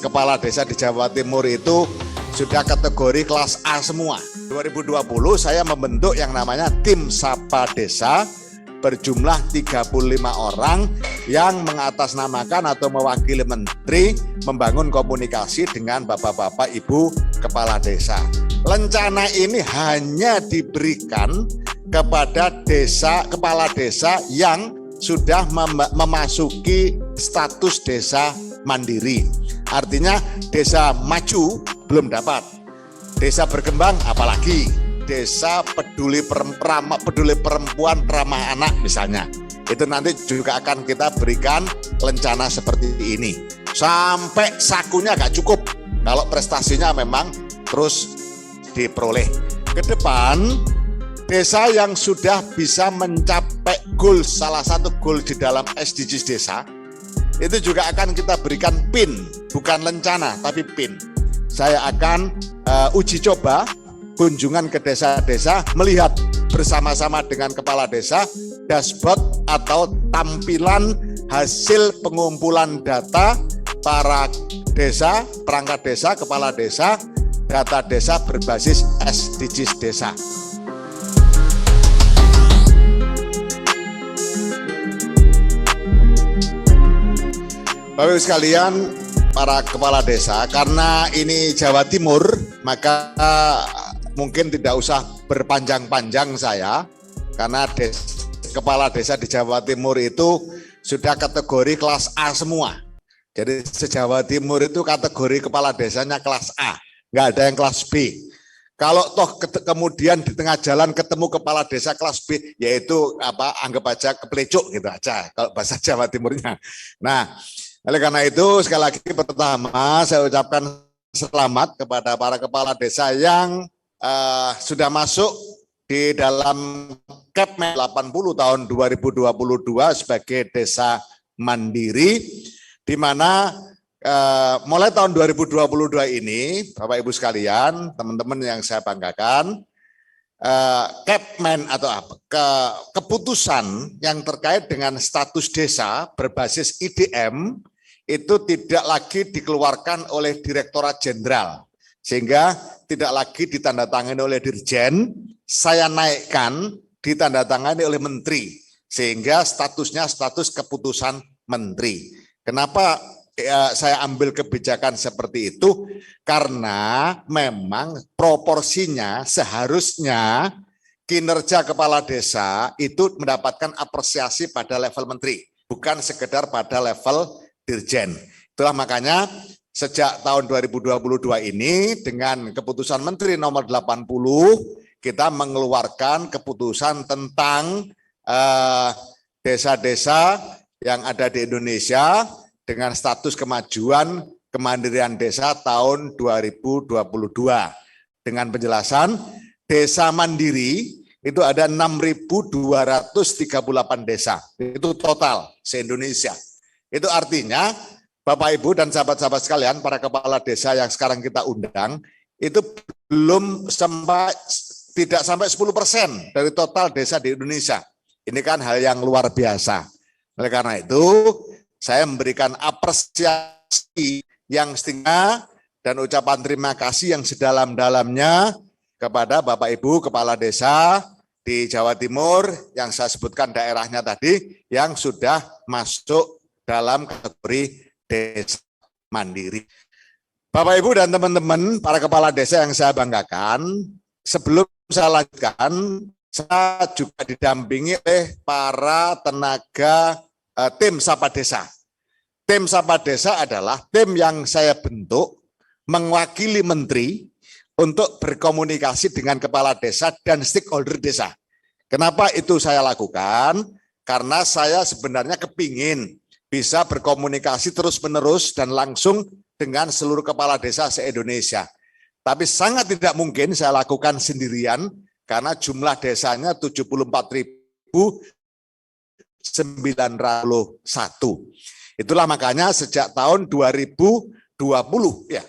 kepala desa di Jawa Timur itu sudah kategori kelas A semua. 2020 saya membentuk yang namanya tim Sapa Desa berjumlah 35 orang yang mengatasnamakan atau mewakili menteri membangun komunikasi dengan bapak-bapak ibu kepala desa. Rencana ini hanya diberikan kepada kepala desa yang sudah memasuki status desa mandiri. Artinya desa maju belum dapat, desa berkembang apalagi, desa peduli perempuan ramah anak misalnya. Itu nanti juga akan kita berikan rencana seperti ini. Sampai sakunya gak cukup kalau prestasinya memang terus diperoleh. Ke depan desa yang sudah bisa mencapai goal, salah satu goal di dalam SDGs desa, itu juga akan kita berikan PIN, bukan lencana tapi PIN. Saya akan uji coba kunjungan ke desa-desa, melihat bersama-sama dengan kepala desa dashboard atau tampilan hasil pengumpulan data para desa, perangkat desa, kepala desa, data desa berbasis SDGs desa. Bapak Ibu sekalian, para kepala desa, karena ini Jawa Timur, maka mungkin tidak usah berpanjang-panjang saya, karena kepala desa di Jawa Timur itu sudah kategori kelas A semua. Jadi se-Jawa Timur itu kategori kepala desanya kelas A, nggak ada yang kelas B. Kalau toh kemudian di tengah jalan ketemu kepala desa kelas B, yaitu anggap aja keplecuk gitu aja, kalau bahasa Jawa Timurnya. Nah, oleh karena itu sekali lagi pertama saya ucapkan selamat kepada para kepala desa yang sudah masuk di dalam Kepmen 80 tahun 2022 sebagai desa mandiri, di mana mulai tahun 2022 ini Bapak Ibu sekalian, teman-teman yang saya banggakan, Kepmen atau keputusan yang terkait dengan status desa berbasis IDM itu tidak lagi dikeluarkan oleh Direktorat Jenderal, sehingga tidak lagi ditandatangani oleh Dirjen, saya naikkan ditandatangani oleh Menteri, sehingga statusnya status keputusan Menteri. Kenapa saya ambil kebijakan seperti itu? Karena memang proporsinya seharusnya kinerja kepala desa itu mendapatkan apresiasi pada level menteri, bukan sekedar pada level dirjen. Itulah makanya sejak tahun 2022 ini dengan keputusan Menteri nomor 80 kita mengeluarkan keputusan tentang desa-desa yang ada di Indonesia dengan status kemajuan kemandirian desa tahun 2022. Dengan penjelasan desa mandiri itu ada 6.238 desa, itu total se-Indonesia. Itu artinya Bapak Ibu dan sahabat-sahabat sekalian, para kepala desa yang sekarang kita undang, itu tidak sampai 10% dari total desa di Indonesia. Ini kan hal yang luar biasa. Oleh karena itu, saya memberikan apresiasi yang setinggi dan ucapan terima kasih yang sedalam-dalamnya kepada Bapak Ibu kepala desa di Jawa Timur yang saya sebutkan daerahnya tadi yang sudah masuk dalam kategori desa mandiri. Bapak Ibu dan teman-teman para kepala desa yang saya banggakan, sebelum saya lanjutkan, saya juga didampingi oleh para tenaga tim Sapa Desa. Tim Sapa Desa adalah tim yang saya bentuk mewakili menteri untuk berkomunikasi dengan kepala desa dan stakeholder desa. Kenapa itu saya lakukan? Karena saya sebenarnya kepingin bisa berkomunikasi terus-menerus dan langsung dengan seluruh kepala desa se-Indonesia. Tapi sangat tidak mungkin saya lakukan sendirian karena jumlah desanya 74.901. Itulah makanya sejak tahun 2020 ya.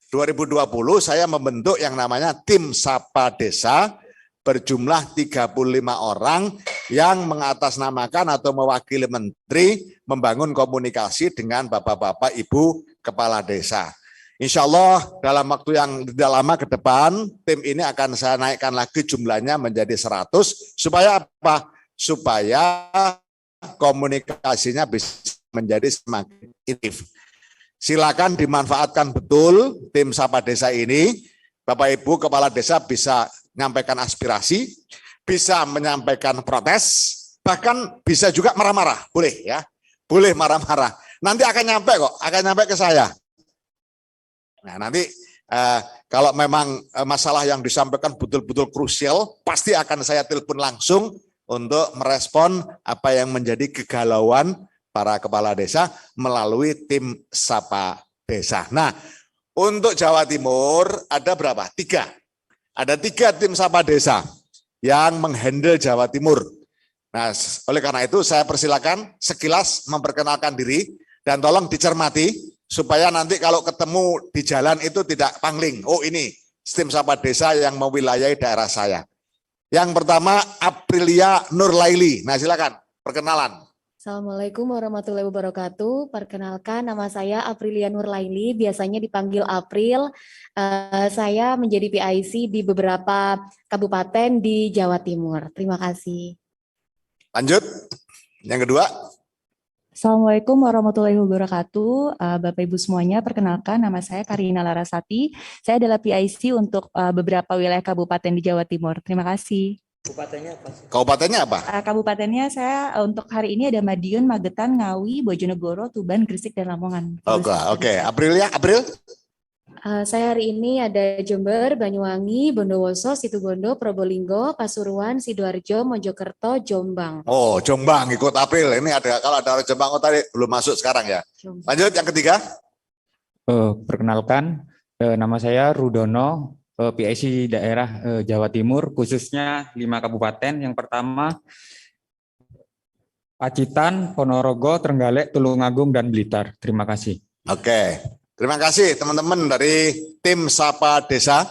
2020 saya membentuk yang namanya tim Sapa Desa berjumlah 35 orang yang mengatasnamakan atau mewakili menteri membangun komunikasi dengan bapak-bapak ibu kepala desa. Insya Allah dalam waktu yang tidak lama ke depan, tim ini akan saya naikkan lagi jumlahnya menjadi 100, supaya apa? Supaya komunikasinya bisa menjadi semakin intensif. Silakan dimanfaatkan betul tim Sapa Desa ini. Bapak Ibu Kepala Desa bisa menyampaikan aspirasi, bisa menyampaikan protes, bahkan bisa juga marah-marah, boleh ya, boleh marah-marah. Nanti akan nyampe kok, akan nyampe ke saya. Nah nanti kalau memang masalah yang disampaikan betul-betul krusial, pasti akan saya telepon langsung untuk merespon apa yang menjadi kegalauan para kepala desa melalui tim Sapa Desa. Nah untuk Jawa Timur ada berapa? 3. Ada 3 tim Sapa Desa yang menghandle Jawa Timur. Nah oleh karena itu saya persilakan sekilas memperkenalkan diri dan tolong dicermati supaya nanti kalau ketemu di jalan itu tidak pangling. Oh ini tim Sapa Desa yang mewilayahi daerah saya. Yang pertama Aprilia Nurlaili. Nah silakan perkenalan. Assalamualaikum warahmatullahi wabarakatuh. Perkenalkan nama saya Aprilia Nurlaili, biasanya dipanggil April. Saya menjadi PIC di beberapa kabupaten di Jawa Timur. Terima kasih. Lanjut. Yang kedua. Assalamualaikum warahmatullahi wabarakatuh. Bapak Ibu semuanya, perkenalkan nama saya Karina Larasati. Saya adalah PIC untuk beberapa wilayah kabupaten di Jawa Timur. Terima kasih. Kabupatennya apa? Kabupatennya apa? Kabupatennya saya untuk hari ini ada Madiun, Magetan, Ngawi, Bojonegoro, Tuban, Gresik, dan Lamongan. Oke. April ya, April. Saya hari ini ada Jember, Banyuwangi, Bondowoso, Situbondo, Probolinggo, Pasuruan, Sidoarjo, Mojokerto, Jombang. Oh, Jombang ikut April. Ini ada kalau ada orang Jombang tadi belum masuk sekarang ya. Jombang. Lanjut yang ketiga. Perkenalkan, nama saya Rudono, PIC daerah Jawa Timur, khususnya 5 kabupaten. Yang pertama Pacitan, Ponorogo, Trenggalek, Tulungagung, dan Blitar. Terima kasih. Oke. Terima kasih teman-teman dari tim Sapa Desa,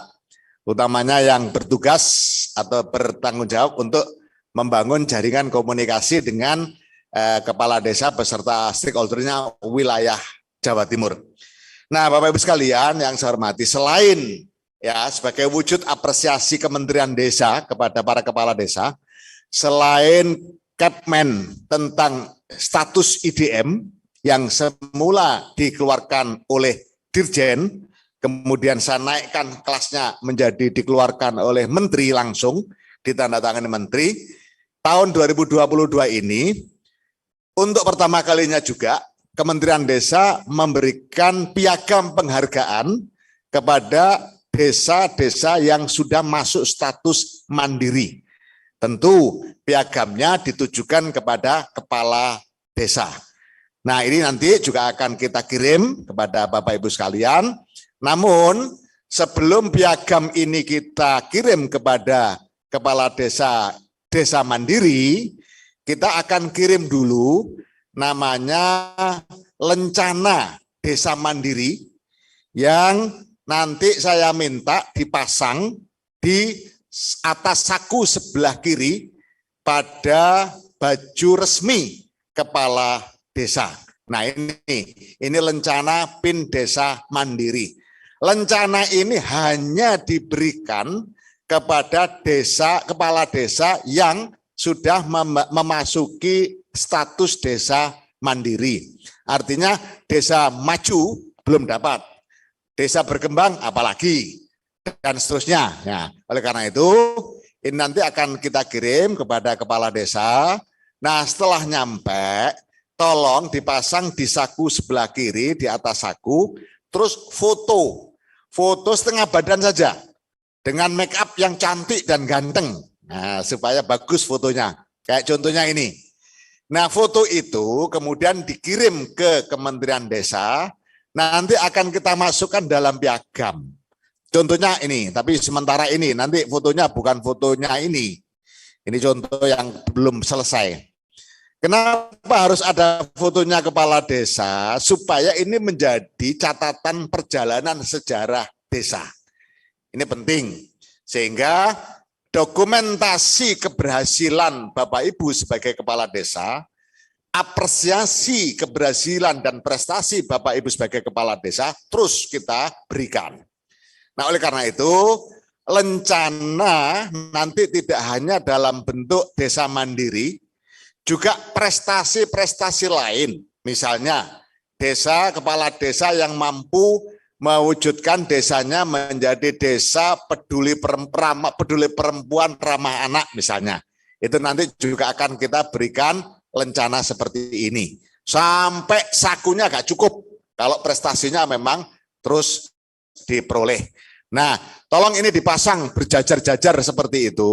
utamanya yang bertugas atau bertanggung jawab untuk membangun jaringan komunikasi dengan kepala desa beserta stakeholdernya wilayah Jawa Timur. Nah Bapak Ibu sekalian yang saya hormati, selain ya sebagai wujud apresiasi Kementerian Desa kepada para kepala desa, selain Kepmen tentang status IDM, yang semula dikeluarkan oleh Dirjen, kemudian saya naikkan kelasnya menjadi dikeluarkan oleh Menteri langsung, ditandatangani Menteri. Tahun 2022 ini, untuk pertama kalinya juga, Kementerian Desa memberikan piagam penghargaan kepada desa-desa yang sudah masuk status mandiri. Tentu piagamnya ditujukan kepada kepala desa. Nah ini nanti juga akan kita kirim kepada Bapak Ibu sekalian. Namun sebelum piagam ini kita kirim kepada kepala desa desa mandiri, kita akan kirim dulu namanya lencana desa mandiri yang nanti saya minta dipasang di atas saku sebelah kiri pada baju resmi kepala desa. Nah ini lencana PIN Desa Mandiri. Lencana ini hanya diberikan kepada kepala desa yang sudah memasuki status desa mandiri. Artinya desa maju belum dapat, desa berkembang apalagi, dan seterusnya. Nah, oleh karena itu ini nanti akan kita kirim kepada kepala desa. Nah setelah nyampe, tolong dipasang di saku sebelah kiri, di atas saku, terus foto setengah badan saja, dengan make up yang cantik dan ganteng, nah, supaya bagus fotonya, kayak contohnya ini. Nah foto itu kemudian dikirim ke Kementerian Desa, nanti akan kita masukkan dalam piagam. Contohnya ini, tapi sementara ini, nanti fotonya bukan fotonya ini contoh yang belum selesai. Kenapa harus ada fotonya kepala desa? Supaya ini menjadi catatan perjalanan sejarah desa. Ini penting, sehingga dokumentasi keberhasilan Bapak Ibu sebagai kepala desa apresiasi keberhasilan dan prestasi Bapak Ibu sebagai kepala desa terus kita berikan. Nah, oleh karena itu, lencana nanti tidak hanya dalam bentuk desa mandiri, juga prestasi-prestasi lain. Misalnya, kepala desa yang mampu mewujudkan desanya menjadi desa peduli perempuan ramah anak misalnya. Itu nanti juga akan kita berikan lencana seperti ini. Sampai sakunya gak cukup kalau prestasinya memang terus diperoleh. Nah, tolong ini dipasang berjajar-jajar seperti itu,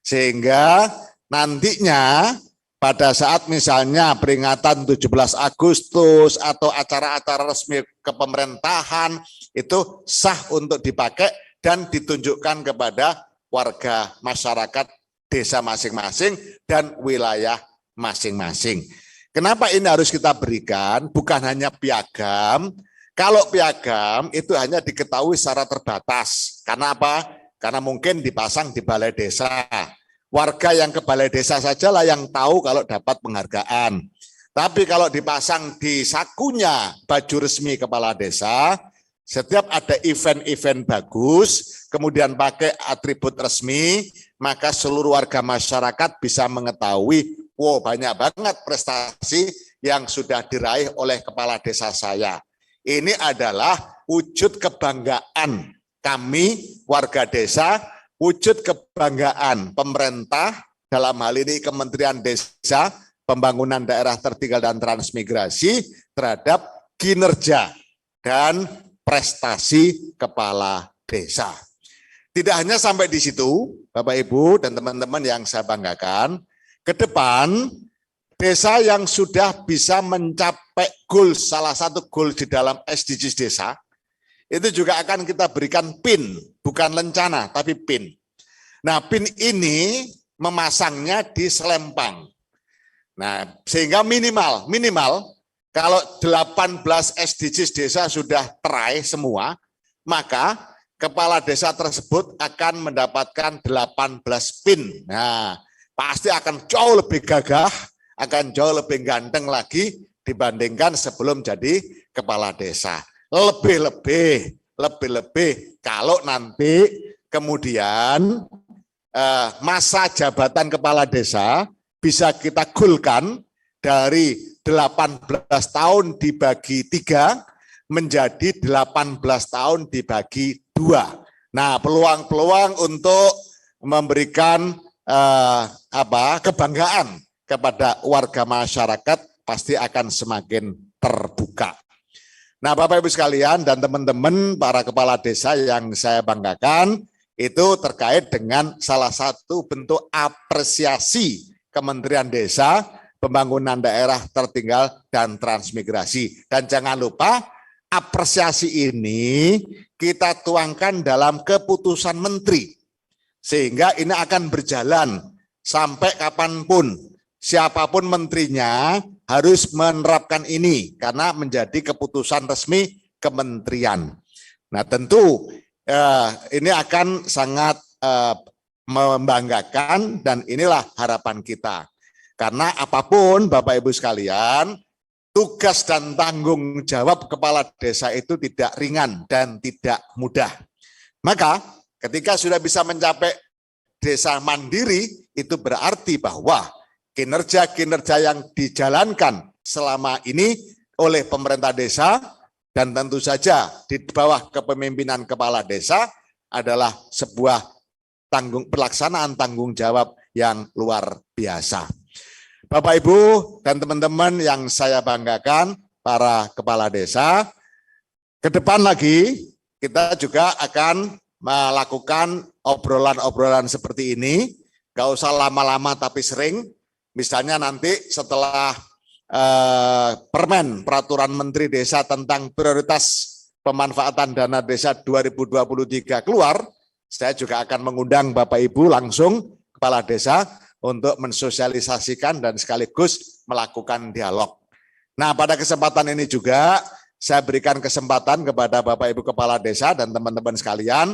sehingga nantinya pada saat misalnya peringatan 17 Agustus atau acara-acara resmi kepemerintahan itu sah untuk dipakai dan ditunjukkan kepada warga masyarakat desa masing-masing dan wilayah masing-masing. Kenapa ini harus kita berikan? Bukan hanya piagam. Kalau piagam itu hanya diketahui secara terbatas. Karena apa? Karena mungkin dipasang di balai desa. Warga yang ke balai desa sajalah yang tahu kalau dapat penghargaan. Tapi kalau dipasang di sakunya baju resmi kepala desa, setiap ada event-event bagus, kemudian pakai atribut resmi, maka seluruh warga masyarakat bisa mengetahui, wow, banyak banget prestasi yang sudah diraih oleh kepala desa saya. Ini adalah wujud kebanggaan kami warga desa, wujud kebanggaan pemerintah, dalam hal ini Kementerian Desa, Pembangunan Daerah Tertinggal dan Transmigrasi terhadap kinerja dan prestasi kepala desa. Tidak hanya sampai di situ, Bapak Ibu dan teman-teman yang saya banggakan, ke depan desa yang sudah bisa mencapai goal, salah satu goal di dalam SDGs desa, itu juga akan kita berikan PIN, bukan lencana, tapi PIN. Nah, PIN ini memasangnya di selempang. Nah, sehingga minimal kalau 18 SDGs desa sudah teraih semua, maka kepala desa tersebut akan mendapatkan 18 PIN. Nah, pasti akan jauh lebih gagah, akan jauh lebih ganteng lagi dibandingkan sebelum jadi kepala desa. Lebih-lebih kalau nanti kemudian masa jabatan kepala desa bisa kita goalkan dari 18 tahun dibagi 3 menjadi 18 tahun dibagi 2. Nah, peluang-peluang untuk memberikan kebanggaan kepada warga masyarakat pasti akan semakin terbuka. Nah, Bapak Ibu sekalian dan teman-teman para kepala desa yang saya banggakan, itu terkait dengan salah satu bentuk apresiasi Kementerian Desa, Pembangunan Daerah Tertinggal dan Transmigrasi. Dan jangan lupa apresiasi ini kita tuangkan dalam keputusan menteri, sehingga ini akan berjalan sampai kapanpun. Siapapun menterinya harus menerapkan ini karena menjadi keputusan resmi kementerian. Nah, tentu ini akan sangat membanggakan dan inilah harapan kita. Karena apapun Bapak Ibu sekalian, tugas dan tanggung jawab kepala desa itu tidak ringan dan tidak mudah. Maka ketika sudah bisa mencapai desa mandiri, itu berarti bahwa kinerja-kinerja yang dijalankan selama ini oleh pemerintah desa dan tentu saja di bawah kepemimpinan kepala desa adalah sebuah pelaksanaan tanggung jawab yang luar biasa. Bapak Ibu dan teman-teman yang saya banggakan, para kepala desa, ke depan lagi kita juga akan melakukan obrolan-obrolan seperti ini, gak usah lama-lama tapi sering. Misalnya nanti setelah peraturan Menteri Desa tentang prioritas pemanfaatan dana desa 2023 keluar, saya juga akan mengundang Bapak Ibu langsung kepala desa untuk mensosialisasikan dan sekaligus melakukan dialog. Nah, pada kesempatan ini juga saya berikan kesempatan kepada Bapak Ibu kepala desa dan teman-teman sekalian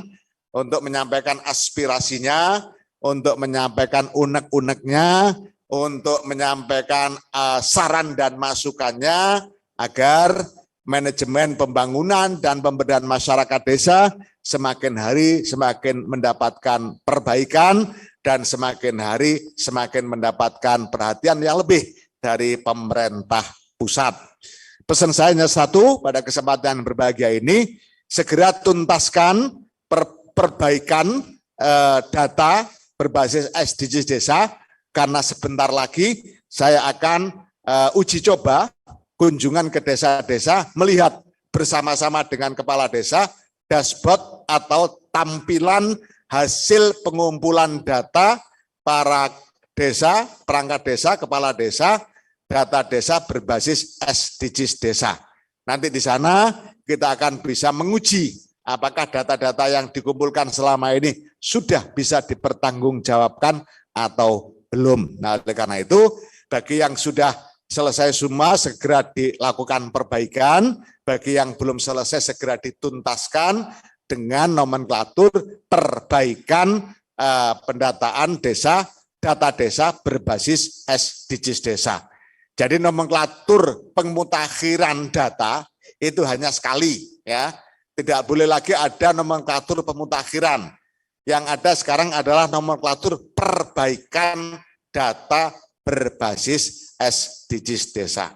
untuk menyampaikan aspirasinya, untuk menyampaikan unek-uneknya, untuk menyampaikan saran dan masukannya agar manajemen pembangunan dan pemberdayaan masyarakat desa semakin hari semakin mendapatkan perbaikan dan semakin hari semakin mendapatkan perhatian yang lebih dari pemerintah pusat. Pesan saya hanya satu pada kesempatan berbahagia ini, segera tuntaskan perbaikan data berbasis SDGs desa, karena sebentar lagi saya akan uji coba kunjungan ke desa-desa, melihat bersama-sama dengan kepala desa dashboard atau tampilan hasil pengumpulan data para desa, perangkat desa, kepala desa, data desa berbasis SDGs desa. Nanti di sana kita akan bisa menguji apakah data-data yang dikumpulkan selama ini sudah bisa dipertanggungjawabkan atau belum. Nah, oleh karena itu, bagi yang sudah selesai semua segera dilakukan perbaikan, bagi yang belum selesai segera dituntaskan dengan nomenklatur perbaikan pendataan desa, data desa berbasis SDGs desa. Jadi nomenklatur pemutakhiran data itu hanya sekali, ya. Tidak boleh lagi ada nomenklatur pemutakhiran. Yang ada sekarang adalah nomenklatur perbaikan data berbasis SDGs desa.